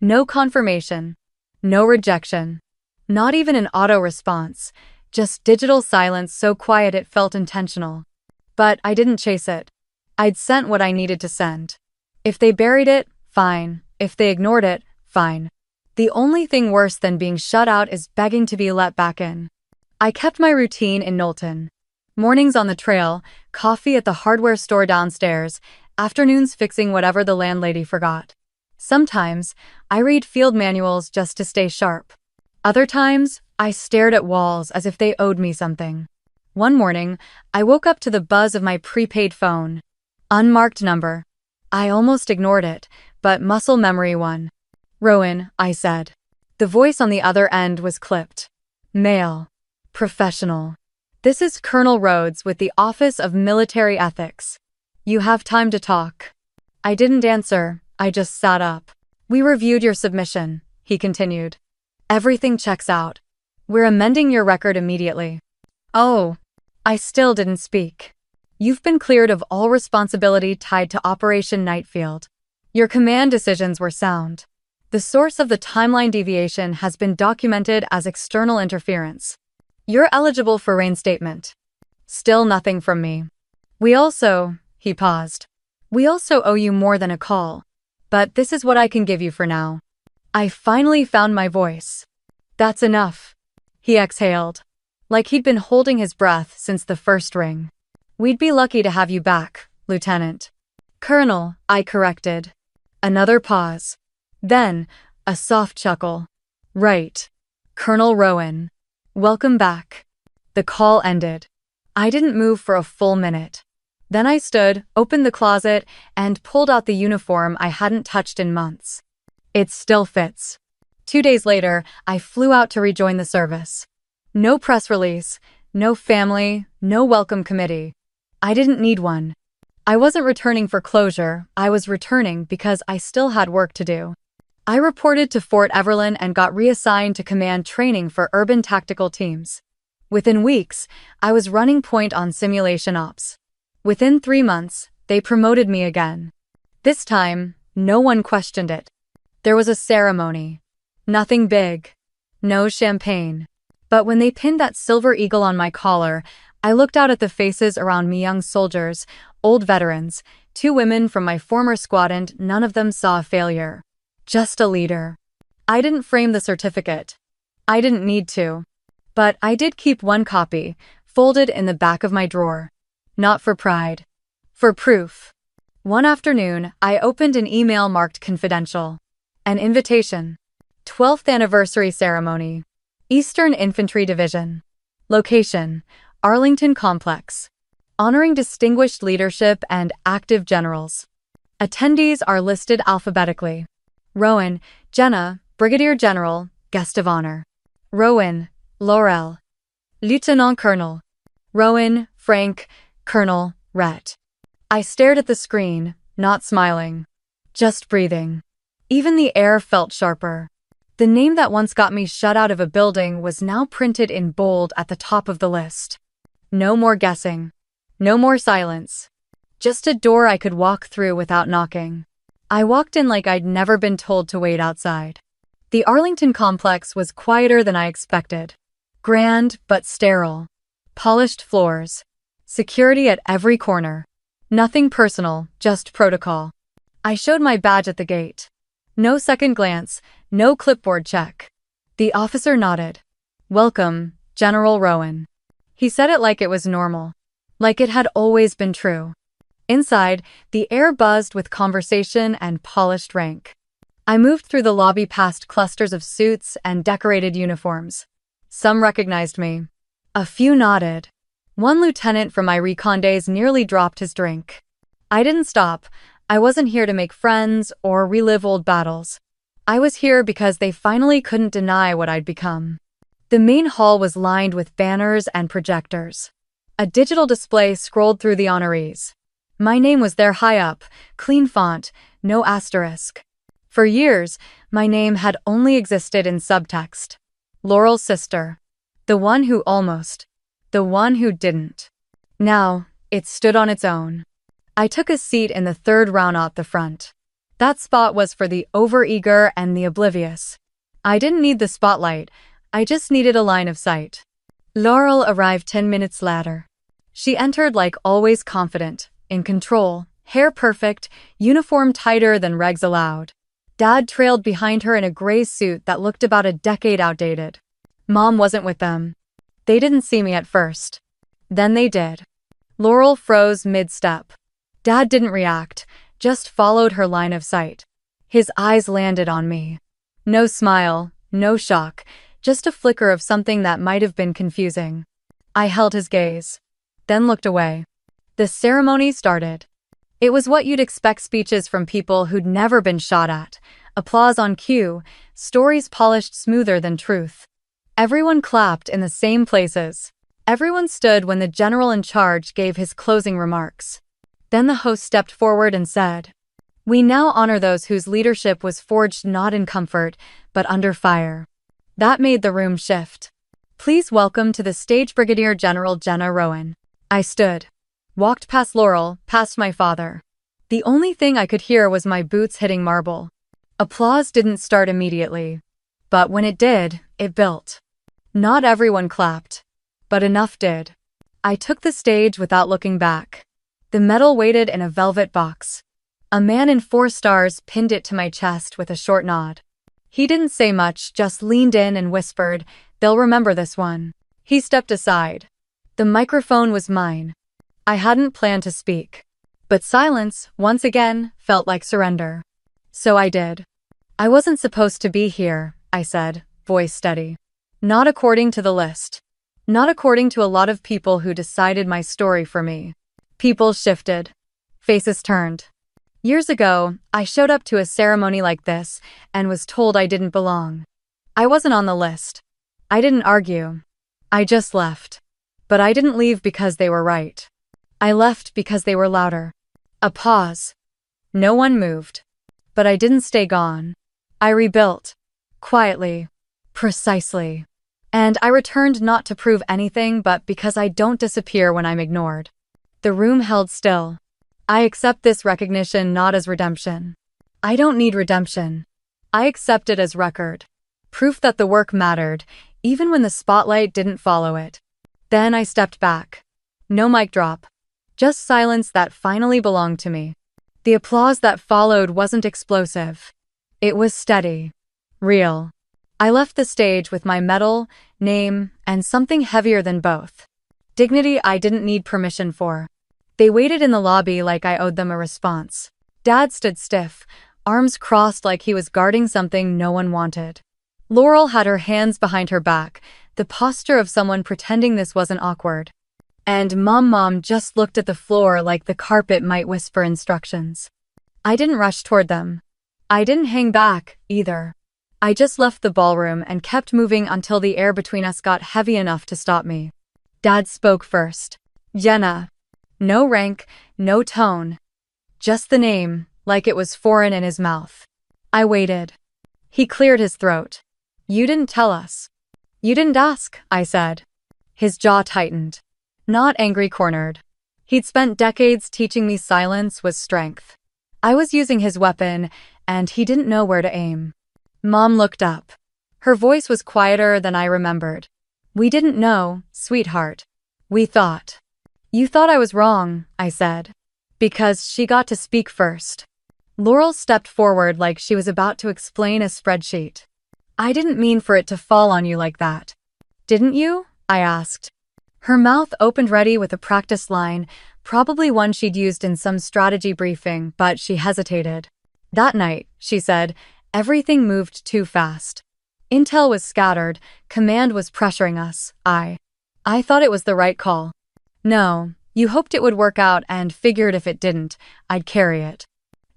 S1: No confirmation. No rejection. Not even an auto-response. Just digital silence so quiet it felt intentional. But I didn't chase it. I'd sent what I needed to send. If they buried it, fine. If they ignored it, fine. The only thing worse than being shut out is begging to be let back in. I kept my routine in Knowlton. Mornings on the trail, coffee at the hardware store downstairs, afternoons fixing whatever the landlady forgot. Sometimes, I read field manuals just to stay sharp. Other times, I stared at walls as if they owed me something. One morning, I woke up to the buzz of my prepaid phone. Unmarked number. I almost ignored it, but muscle memory won. Rowan, I said. The voice on the other end was clipped. Male. Professional. This is Colonel Rhodes with the Office of Military Ethics. You have time to talk. I didn't answer, I just sat up. We reviewed your submission, he continued. Everything checks out. We're amending your record immediately. Oh. I still didn't speak. You've been cleared of all responsibility tied to Operation Nightfield. Your command decisions were sound. The source of the timeline deviation has been documented as external interference. You're eligible for reinstatement. Still nothing from me. He paused. We also owe you more than a call. But this is what I can give you for now. I finally found my voice. That's enough. He exhaled. Like he'd been holding his breath since the first ring. We'd be lucky to have you back, Lieutenant. Colonel, I corrected. Another pause. Then, a soft chuckle. Right. Colonel Rowan. Welcome back. The call ended. I didn't move for a full minute. Then I stood, opened the closet, and pulled out the uniform I hadn't touched in months. It still fits. 2 days later, I flew out to rejoin the service. No press release, no family, no welcome committee. I didn't need one. I wasn't returning for closure, I was returning because I still had work to do. I reported to Fort Everlyn and got reassigned to command training for urban tactical teams. Within weeks, I was running point on simulation ops. Within 3 months, they promoted me again. This time, no one questioned it. There was a ceremony. Nothing big. No champagne. But when they pinned that silver eagle on my collar, I looked out at the faces around me, young soldiers, old veterans, 2 women from my former squad, and none of them saw a failure. Just a leader. I didn't frame the certificate. I didn't need to. But I did keep one copy, folded in the back of my drawer. Not for pride. For proof. One afternoon, I opened an email marked confidential. An invitation. 12th anniversary ceremony. Eastern Infantry Division. Location, Arlington Complex. Honoring distinguished leadership and active generals. Attendees are listed alphabetically. Rowan, Jenna, Brigadier General, Guest of Honor. Rowan, Laurel. Lieutenant Colonel. Rowan, Frank, Colonel, Rhett. I stared at the screen, not smiling. Just breathing. Even the air felt sharper. The name that once got me shut out of a building was now printed in bold at the top of the list. No more guessing. No more silence. Just a door I could walk through without knocking. I walked in like I'd never been told to wait outside. The Arlington complex was quieter than I expected. Grand, but sterile. Polished floors. Security at every corner. Nothing personal, just protocol. I showed my badge at the gate. No second glance, no clipboard check. The officer nodded. "Welcome, General Rowan." He said it like it was normal. Like it had always been true. Inside, the air buzzed with conversation and polished rank. I moved through the lobby past clusters of suits and decorated uniforms. Some recognized me. A few nodded. One lieutenant from my recon days nearly dropped his drink. I didn't stop. I wasn't here to make friends or relive old battles. I was here because they finally couldn't deny what I'd become. The main hall was lined with banners and projectors. A digital display scrolled through the honorees. My name was there high up, clean font, no asterisk. For years, my name had only existed in subtext. Laurel's sister. The one who almost. The one who didn't. Now, it stood on its own. I took a seat in the third round at the front. That spot was for the overeager and the oblivious. I didn't need the spotlight, I just needed a line of sight. Laurel arrived 10 minutes later. She entered like always confident, in control, hair perfect, uniform tighter than regs allowed. Dad trailed behind her in a gray suit that looked about a decade outdated. Mom wasn't with them. They didn't see me at first. Then they did. Laurel froze mid-step. Dad didn't react, just followed her line of sight. His eyes landed on me. No smile, no shock, just a flicker of something that might have been confusing. I held his gaze, then looked away. The ceremony started. It was what you'd expect speeches from people who'd never been shot at. Applause on cue, stories polished smoother than truth. Everyone clapped in the same places. Everyone stood when the general in charge gave his closing remarks. Then the host stepped forward and said, "We now honor those whose leadership was forged not in comfort, but under fire." That made the room shift. "Please welcome to the stage Brigadier General Jenna Rowan." I stood. Walked past Laurel, past my father. The only thing I could hear was my boots hitting marble. Applause didn't start immediately. But when it did, it built. Not everyone clapped. But enough did. I took the stage without looking back. The medal waited in a velvet box. A man in 4 stars pinned it to my chest with a short nod. He didn't say much, just leaned in and whispered, "They'll remember this one." He stepped aside. The microphone was mine. I hadn't planned to speak. But silence, once again, felt like surrender. So I did. "I wasn't supposed to be here," I said, voice steady. "Not according to the list. Not according to a lot of people who decided my story for me." People shifted. Faces turned. Years ago, I showed up to a ceremony like this and was told I didn't belong. I wasn't on the list. I didn't argue. I just left. But I didn't leave because they were right. I left because they were louder. A pause. No one moved. But I didn't stay gone. I rebuilt. Quietly. Precisely. And I returned not to prove anything but because I don't disappear when I'm ignored. The room held still. I accept this recognition not as redemption. I don't need redemption. I accept it as record. Proof that the work mattered, even when the spotlight didn't follow it. Then I stepped back. No mic drop. Just silence that finally belonged to me. The applause that followed wasn't explosive. It was steady. Real. I left the stage with my medal, name, and something heavier than both. Dignity I didn't need permission for. They waited in the lobby like I owed them a response. Dad stood stiff, arms crossed like he was guarding something no one wanted. Laurel had her hands behind her back, the posture of someone pretending this wasn't awkward. And Mom just looked at the floor like the carpet might whisper instructions. I didn't rush toward them. I didn't hang back, either. I just left the ballroom and kept moving until the air between us got heavy enough to stop me. Dad spoke first. "Jenna." No rank, no tone. Just the name, like it was foreign in his mouth. I waited. He cleared his throat. "You didn't tell us." "You didn't ask," I said. His jaw tightened. Not angry cornered. He'd spent decades teaching me silence was strength. I was using his weapon, and he didn't know where to aim. Mom looked up. Her voice was quieter than I remembered. "We didn't know, sweetheart. We thought. You thought I was wrong, I said. Because she got to speak first. Laurel stepped forward like she was about to explain a spreadsheet. I didn't mean for it to fall on you like that. Didn't you? I asked. Her mouth opened ready with a practice line, probably one she'd used in some strategy briefing, but she hesitated. That night, she said, everything moved too fast. Intel was scattered, command was pressuring us. I thought it was the right call. No, you hoped it would work out and figured if it didn't, I'd carry it.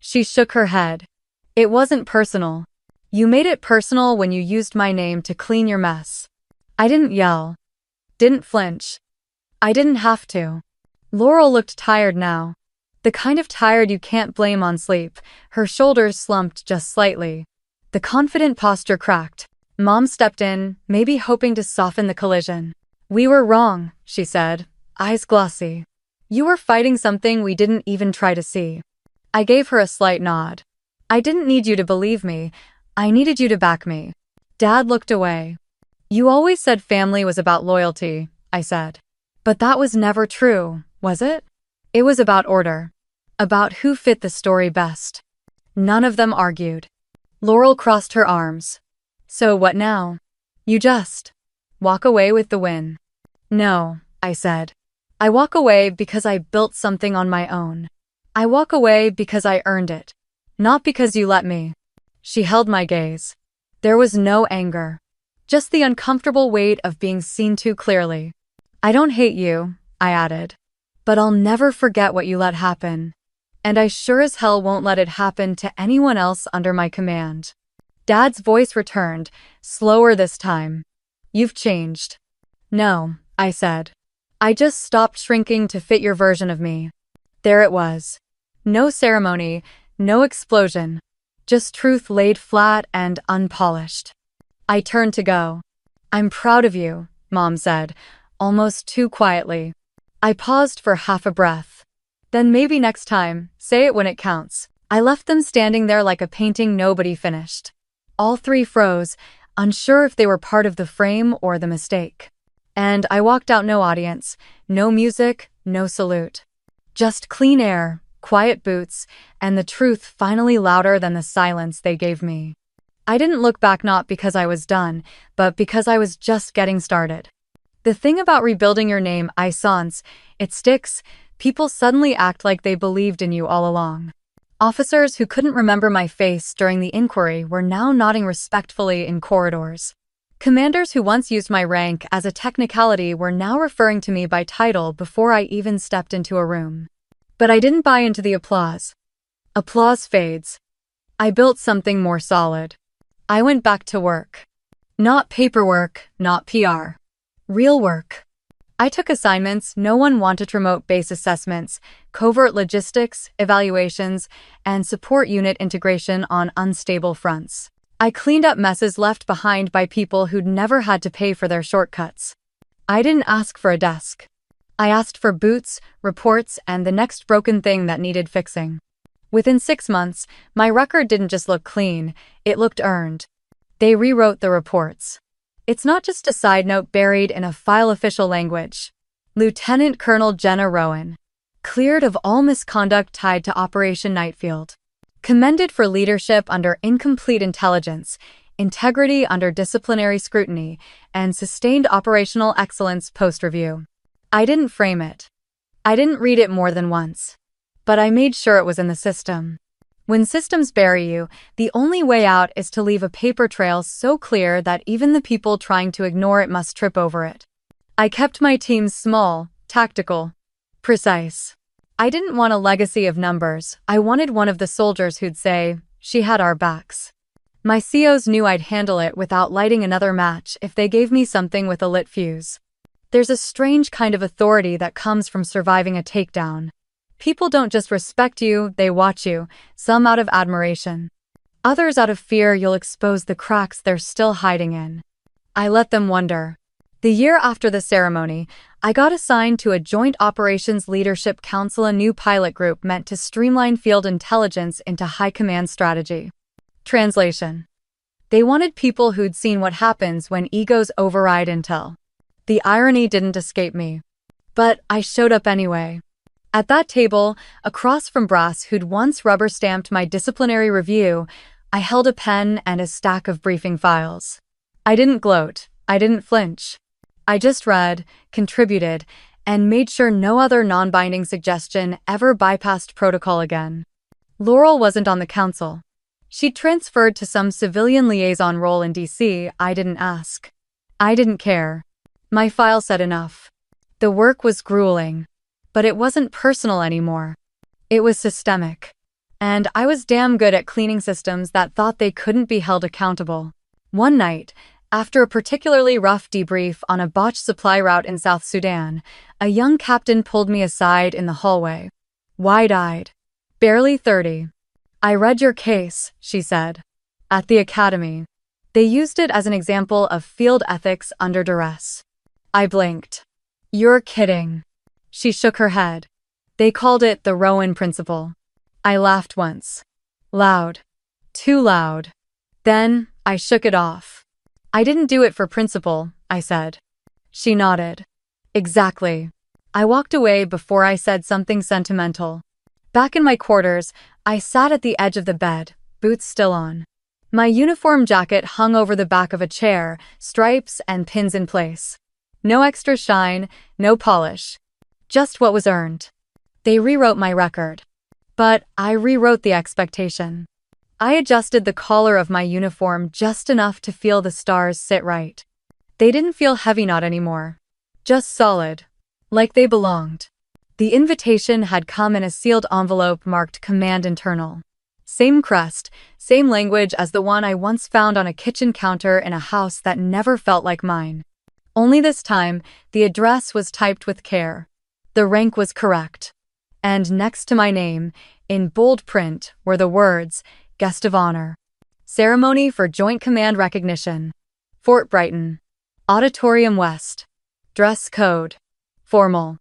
S1: She shook her head. It wasn't personal. You made it personal when you used my name to clean your mess. I didn't yell. Didn't flinch. I didn't have to. Laurel looked tired now. The kind of tired you can't blame on sleep. Her shoulders slumped just slightly. The confident posture cracked. Mom stepped in, maybe hoping to soften the collision. We were wrong, she said, eyes glossy. You were fighting something we didn't even try to see. I gave her a slight nod. I didn't need you to believe me. I needed you to back me. Dad looked away. You always said family was about loyalty, I said. But that was never true, was it? It was about order. About who fit the story best. None of them argued. Laurel crossed her arms. So what now? You just walk away with the win. No, I said. I walk away because I built something on my own. I walk away because I earned it. Not because you let me. She held my gaze. There was no anger. Just the uncomfortable weight of being seen too clearly. I don't hate you, I added. But I'll never forget what you let happen. And I sure as hell won't let it happen to anyone else under my command. Dad's voice returned, slower this time. You've changed. No, I said. I just stopped shrinking to fit your version of me. There it was. No ceremony, no explosion. Just truth laid flat and unpolished. I turned to go. I'm proud of you, Mom said, almost too quietly. I paused for half a breath. Then maybe next time, say it when it counts. I left them standing there like a painting nobody finished. All three froze, unsure if they were part of the frame or the mistake. And I walked out, no audience, no music, no salute. Just clean air, quiet boots, and the truth finally louder than the silence they gave me. I didn't look back, not because I was done, but because I was just getting started. The thing about rebuilding your name, it sticks. People suddenly act like they believed in you all along. Officers who couldn't remember my face during the inquiry were now nodding respectfully in corridors. Commanders who once used my rank as a technicality were now referring to me by title before I even stepped into a room. But I didn't buy into the applause. Applause fades. I built something more solid. I went back to work. Not paperwork, not PR. Real work. I took assignments no one wanted: remote base assessments, covert logistics, evaluations, and support unit integration on unstable fronts. I cleaned up messes left behind by people who'd never had to pay for their shortcuts. I didn't ask for a desk. I asked for boots, reports, and the next broken thing that needed fixing. Within 6 months, my record didn't just look clean, it looked earned. They rewrote the reports. It's not just a side note buried in a file official language. Lieutenant Colonel Jenna Rowan. Cleared of all misconduct tied to Operation Nightfield. Commended for leadership under incomplete intelligence, integrity under disciplinary scrutiny, and sustained operational excellence post-review. I didn't frame it. I didn't read it more than once. But I made sure it was in the system. When systems bury you, the only way out is to leave a paper trail so clear that even the people trying to ignore it must trip over it. I kept my teams small, tactical, precise. I didn't want a legacy of numbers. I wanted one of the soldiers who'd say, "She had our backs." My COs knew I'd handle it without lighting another match if they gave me something with a lit fuse. There's a strange kind of authority that comes from surviving a takedown. People don't just respect you, they watch you, some out of admiration. Others out of fear you'll expose the cracks they're still hiding in. I let them wonder. The year after the ceremony, I got assigned to a Joint Operations Leadership Council, a new pilot group meant to streamline field intelligence into high command strategy. Translation. They wanted people who'd seen what happens when egos override intel. The irony didn't escape me. But I showed up anyway. At that table, across from Brass, who'd once rubber-stamped my disciplinary review, I held a pen and a stack of briefing files. I didn't gloat. I didn't flinch. I just read, contributed, and made sure no other non-binding suggestion ever bypassed protocol again. Laurel wasn't on the council. She'd transferred to some civilian liaison role in DC. I didn't ask. I didn't care. My file said enough. The work was grueling. But it wasn't personal anymore. It was systemic. And I was damn good at cleaning systems that thought they couldn't be held accountable. One night, after a particularly rough debrief on a botched supply route in South Sudan, a young captain pulled me aside in the hallway. Wide-eyed. Barely 30. "I read your case," she said. "At the academy. They used it as an example of field ethics under duress." I blinked. "You're kidding." She shook her head. "They called it the Rowan principle." I laughed once. Loud. Too loud. Then, I shook it off. "I didn't do it for principle," I said. She nodded. "Exactly." I walked away before I said something sentimental. Back in my quarters, I sat at the edge of the bed, boots still on. My uniform jacket hung over the back of a chair, stripes and pins in place. No extra shine, no polish. Just what was earned. They rewrote my record. But I rewrote the expectation. I adjusted the collar of my uniform just enough to feel the stars sit right. They didn't feel heavy knot anymore. Just solid. Like they belonged. The invitation had come in a sealed envelope marked Command Internal. Same crest, same language as the one I once found on a kitchen counter in a house that never felt like mine. Only this time, the address was typed with care. The rank was correct. And next to my name, in bold print, were the words, Guest of Honor. Ceremony for Joint Command Recognition. Fort Brighton. Auditorium West. Dress code. Formal.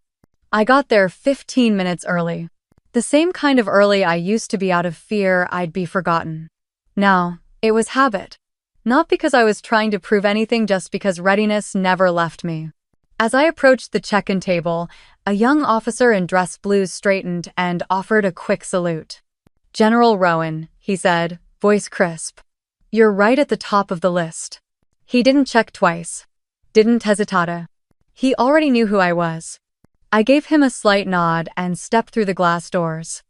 S1: I got there 15 minutes early. The same kind of early I used to be out of fear I'd be forgotten. Now, it was habit. Not because I was trying to prove anything, just because readiness never left me. As I approached the check-in table, a young officer in dress blues straightened and offered a quick salute. "General Rowan," he said, voice crisp. "You're right at the top of the list." He didn't check twice. Didn't hesitate. He already knew who I was. I gave him a slight nod and stepped through the glass doors.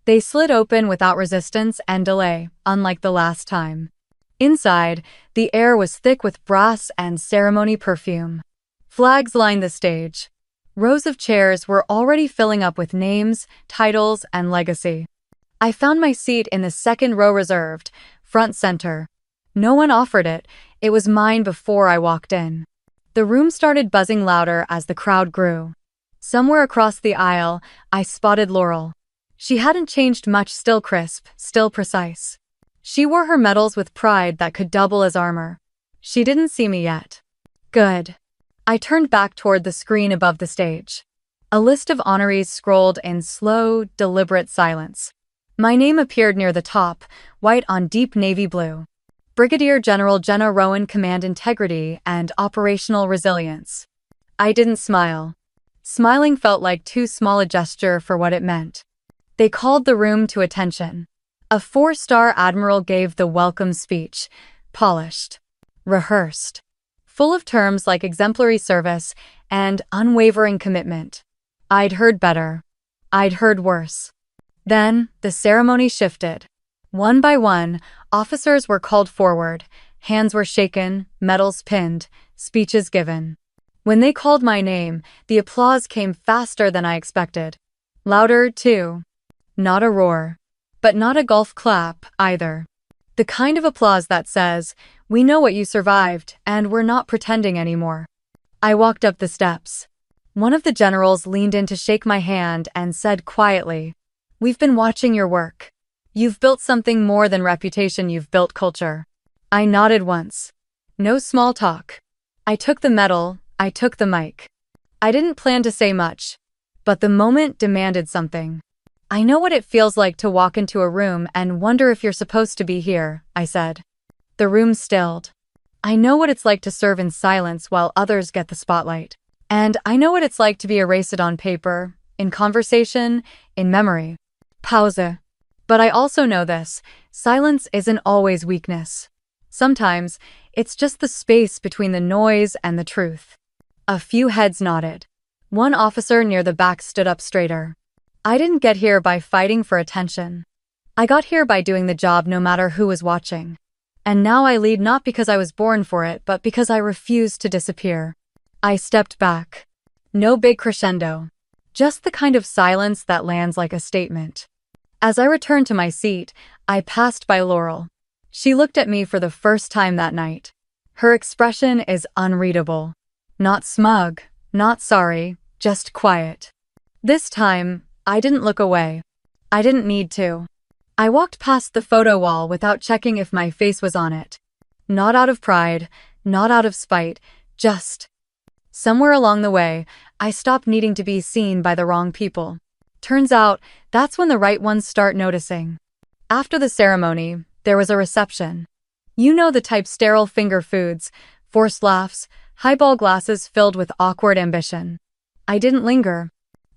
S1: They slid open without resistance and delay, unlike the last time. Inside, the air was thick with brass and ceremony perfume. Flags lined the stage. Rows of chairs were already filling up with names, titles, and legacy. I found my seat in the second row reserved, front center. No one offered it. It was mine before I walked in. The room started buzzing louder as the crowd grew. Somewhere across the aisle, I spotted Laurel. She hadn't changed much, still crisp, still precise. She wore her medals with pride that could double as armor. She didn't see me yet. Good. I turned back toward the screen above the stage. A list of honorees scrolled in slow, deliberate silence. My name appeared near the top, white on deep navy blue. Brigadier General Jenna Rowan, Command Integrity and Operational Resilience. I didn't smile. Smiling felt like too small a gesture for what it meant. They called the room to attention. A 4-star admiral gave the welcome speech, polished, rehearsed, full of terms like exemplary service and unwavering commitment. I'd heard better. I'd heard worse. Then, the ceremony shifted. One by one, officers were called forward, hands were shaken, medals pinned, speeches given. When they called my name, the applause came faster than I expected. Louder, too. Not a roar. But not a golf clap, either. The kind of applause that says, "We know what you survived, and we're not pretending anymore." I walked up the steps. One of the generals leaned in to shake my hand and said quietly, "We've been watching your work. You've built something more than reputation, you've built culture." I nodded once. No small talk. I took the medal, I took the mic. I didn't plan to say much, but the moment demanded something. "I know what it feels like to walk into a room and wonder if you're supposed to be here," I said. The room stilled. "I know what it's like to serve in silence while others get the spotlight." And I know what it's like to be erased on paper, in conversation, in memory. Pause. But I also know this: silence isn't always weakness. Sometimes, it's just the space between the noise and the truth. A few heads nodded. One officer near the back stood up straighter. I didn't get here by fighting for attention. I got here by doing the job no matter who was watching. And now I lead not because I was born for it, but because I refused to disappear. I stepped back. No big crescendo. Just the kind of silence that lands like a statement. As I returned to my seat, I passed by Laurel. She looked at me for the first time that night. Her expression is unreadable. Not smug, not sorry, just quiet. This time, I didn't look away. I didn't need to. I walked past the photo wall without checking if my face was on it. Not out of pride, not out of spite, just. Somewhere along the way, I stopped needing to be seen by the wrong people. Turns out, that's when the right ones start noticing. After the ceremony, there was a reception. You know the type: sterile finger foods, forced laughs, highball glasses filled with awkward ambition. I didn't linger.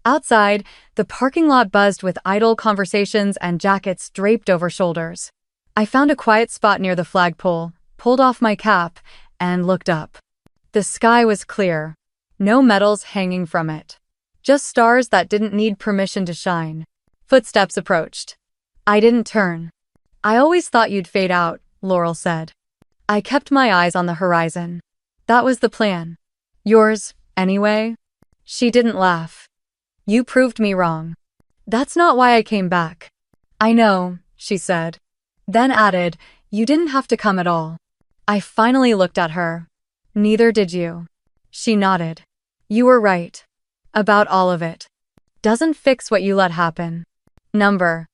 S1: Outside, the parking lot buzzed with idle conversations and jackets draped over shoulders. I found a quiet spot near the flagpole, pulled off my cap, and looked up. The sky was clear. No medals hanging from it. Just stars that didn't need permission to shine. Footsteps approached. I didn't turn. "I always thought you'd fade out," Laurel said. I kept my eyes on the horizon. "That was the plan." "Yours, anyway?" She didn't laugh. "You proved me wrong." "That's not why I came back." "I know," she said. Then added, "You didn't have to come at all." I finally looked at her. "Neither did you." She nodded. "You were right. About all of it. Doesn't fix what you let happen. Number.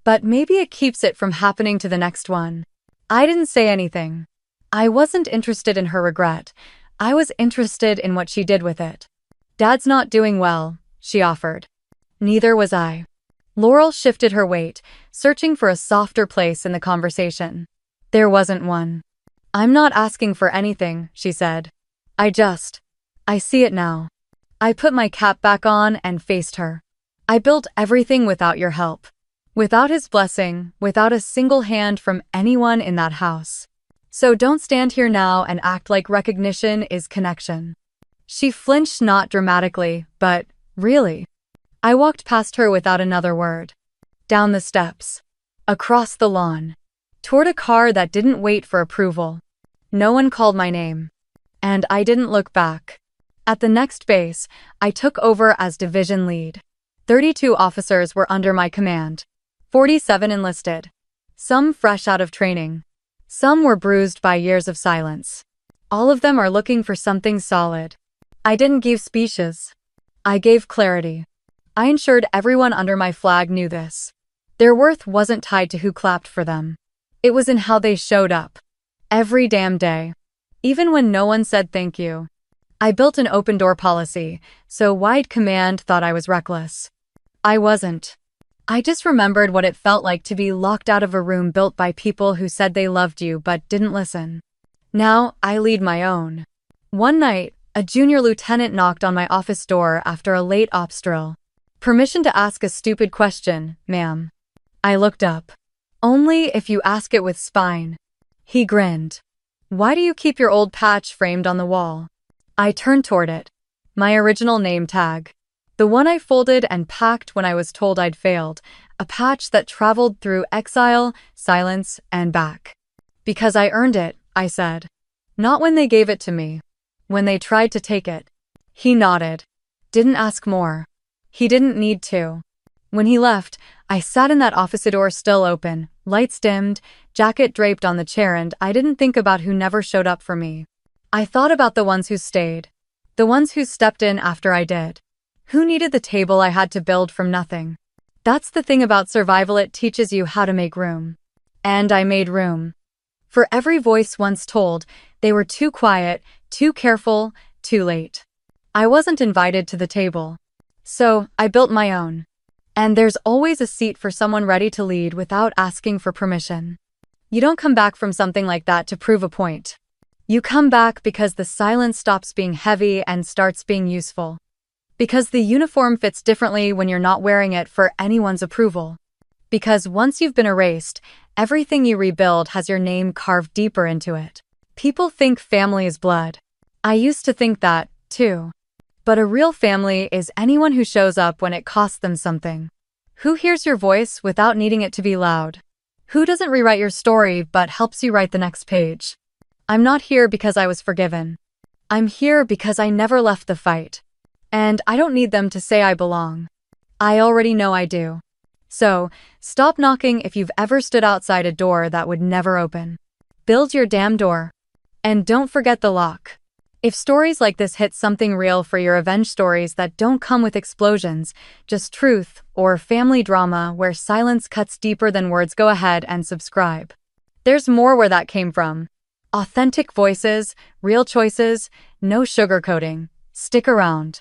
S1: But maybe it keeps it from happening to the next one." I didn't say anything. I wasn't interested in her regret. I was interested in what she did with it. "Dad's not doing well," she offered. Neither was I. Laurel shifted her weight, searching for a softer place in the conversation. There wasn't one. "I'm not asking for anything," she said. I see it now." I put my cap back on and faced her. "I built everything without your help. Without his blessing, without a single hand from anyone in that house. So don't stand here now and act like recognition is connection." She flinched, not dramatically, but really. I walked past her without another word. Down the steps. Across the lawn. Toward a car that didn't wait for approval. No one called my name. And I didn't look back. At the next base, I took over as division lead. 32 officers were under my command. 47 enlisted. Some fresh out of training. Some were bruised by years of silence. All of them are looking for something solid. I didn't give speeches. I gave clarity. I ensured everyone under my flag knew this. Their worth wasn't tied to who clapped for them. It was in how they showed up. Every damn day. Even when no one said thank you. I built an open-door policy, so wide command thought I was reckless. I wasn't. I just remembered what it felt like to be locked out of a room built by people who said they loved you but didn't listen. Now, I lead my own. One night, a junior lieutenant knocked on my office door after a late ops drill. "Permission to ask a stupid question, ma'am." I looked up. "Only if you ask it with spine." He grinned. "Why do you keep your old patch framed on the wall?" I turned toward it. My original name tag. The one I folded and packed when I was told I'd failed. A patch that traveled through exile, silence, and back. "Because I earned it," I said. "Not when they gave it to me. When they tried to take it." He nodded. Didn't ask more. He didn't need to. When he left, I sat in that office door still open, lights dimmed, jacket draped on the chair, and I didn't think about who never showed up for me. I thought about the ones who stayed. The ones who stepped in after I did. Who needed the table I had to build from nothing. That's the thing about survival, it teaches you how to make room. And I made room. For every voice once told, they were too quiet, too careful, too late. I wasn't invited to the table. So, I built my own. And there's always a seat for someone ready to lead without asking for permission. You don't come back from something like that to prove a point. You come back because the silence stops being heavy and starts being useful. Because the uniform fits differently when you're not wearing it for anyone's approval. Because once you've been erased, everything you rebuild has your name carved deeper into it. People think family is blood. I used to think that, too. But a real family is anyone who shows up when it costs them something. Who hears your voice without needing it to be loud? Who doesn't rewrite your story but helps you write the next page? I'm not here because I was forgiven. I'm here because I never left the fight. And I don't need them to say I belong. I already know I do. So, stop knocking if you've ever stood outside a door that would never open. Build your damn door. And don't forget the lock. If stories like this hit something real for your revenge stories that don't come with explosions, just truth, or family drama where silence cuts deeper than words, go ahead and subscribe. There's more where that came from. Authentic voices, real choices, no sugarcoating. Stick around.